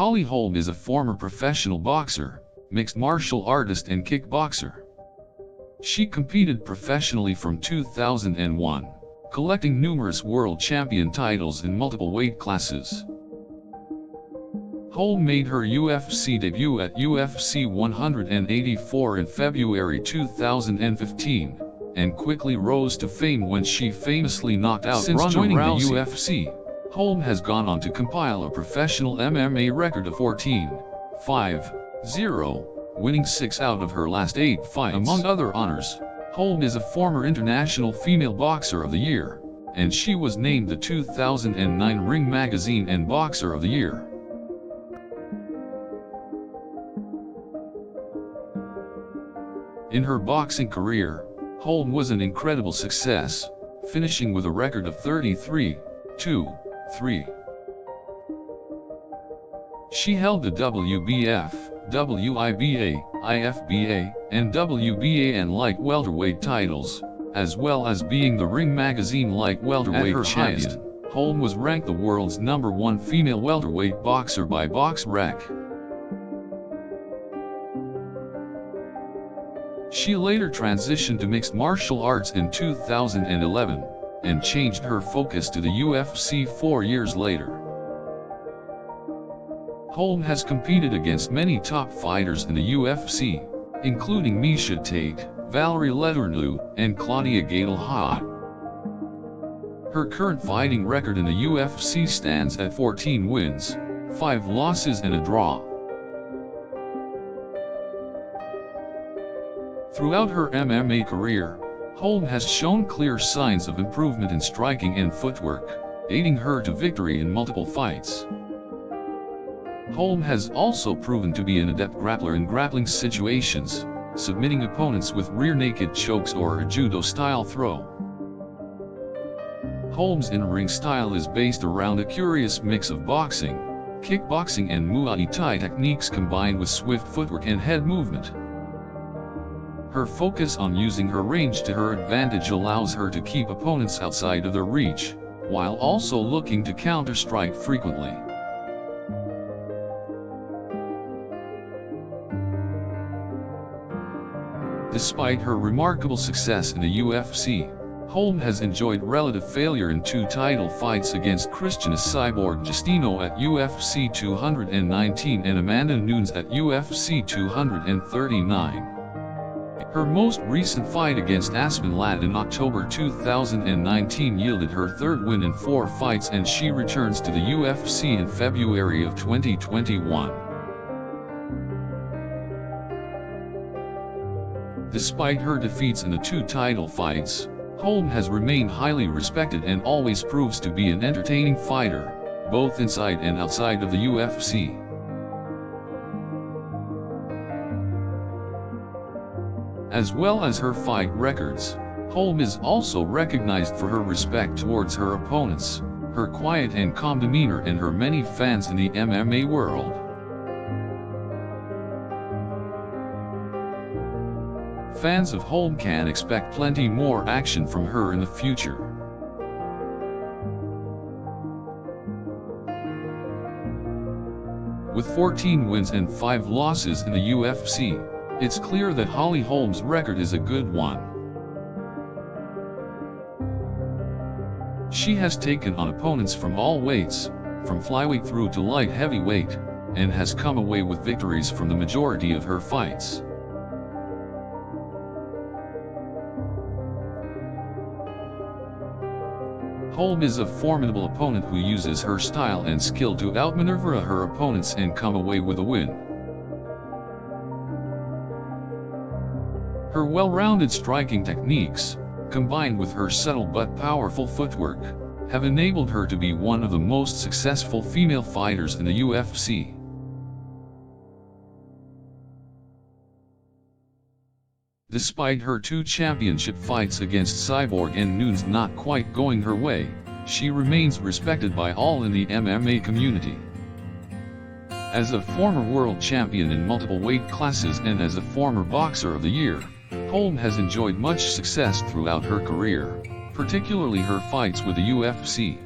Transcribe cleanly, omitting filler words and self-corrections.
Holly Holm is a former professional boxer, mixed martial artist and kickboxer. She competed professionally from 2001, collecting numerous world champion titles in multiple weight classes. Holm made her UFC debut at UFC 184 in February 2015, and quickly rose to fame when she famously knocked out Ronda Rousey. Since joining the UFC, Holm has gone on to compile a professional MMA record of 14-5-0, winning 6 out of her last 8 fights. Among other honors, Holm is a former International Female Boxer of the Year, and she was named the 2009 Ring Magazine and Boxer of the Year. In her boxing career, Holm was an incredible success, finishing with a record of 33-2-3. She held the WBF, WIBA, IFBA, and WBA light welterweight titles, as well as being the Ring Magazine light welterweight champion. Holm was ranked the world's #1 female welterweight boxer by BoxRec. She later transitioned to mixed martial arts in 2011, and changed her focus to the UFC 4 years later. Holm has competed against many top fighters in the UFC, including Miesha Tate, Valerie Letourneau, and Claudia Gadelha. Her current fighting record in the UFC stands at 14 wins, 5 losses and a draw. Throughout her MMA career, Holm has shown clear signs of improvement in striking and footwork, aiding her to victory in multiple fights. Holm has also proven to be an adept grappler in grappling situations, submitting opponents with rear naked chokes or a judo-style throw. Holm's in-ring style is based around a curious mix of boxing, kickboxing and Muay Thai techniques combined with swift footwork and head movement. Her focus on using her range to her advantage allows her to keep opponents outside of their reach, while also looking to counter-strike frequently. Despite her remarkable success in the UFC, Holm has enjoyed relative failure in 2 title fights against Christiana Cyborg Justino at UFC 219 and Amanda Nunes at UFC 239. Her most recent fight against Aspen Ladd in October 2019 yielded her 3rd win in 4 fights, and she returns to the UFC in February of 2021. Despite her defeats in the 2 title fights, Holm has remained highly respected and always proves to be an entertaining fighter, both inside and outside of the UFC. As well as her fight records, Holm is also recognized for her respect towards her opponents, her quiet and calm demeanor, and her many fans in the MMA world. Fans of Holm can expect plenty more action from her in the future. With 14 wins and 5 losses in the UFC, it's clear that Holly Holm's record is a good one. She has taken on opponents from all weights, from flyweight through to light heavyweight, and has come away with victories from the majority of her fights. Holm is a formidable opponent who uses her style and skill to outmaneuver her opponents and come away with a win. Her well-rounded striking techniques, combined with her subtle but powerful footwork, have enabled her to be one of the most successful female fighters in the UFC. Despite her 2 championship fights against Cyborg and Nunes not quite going her way, she remains respected by all in the MMA community. As a former world champion in multiple weight classes and as a former Boxer of the Year, Holm has enjoyed much success throughout her career, particularly her fights with the UFC.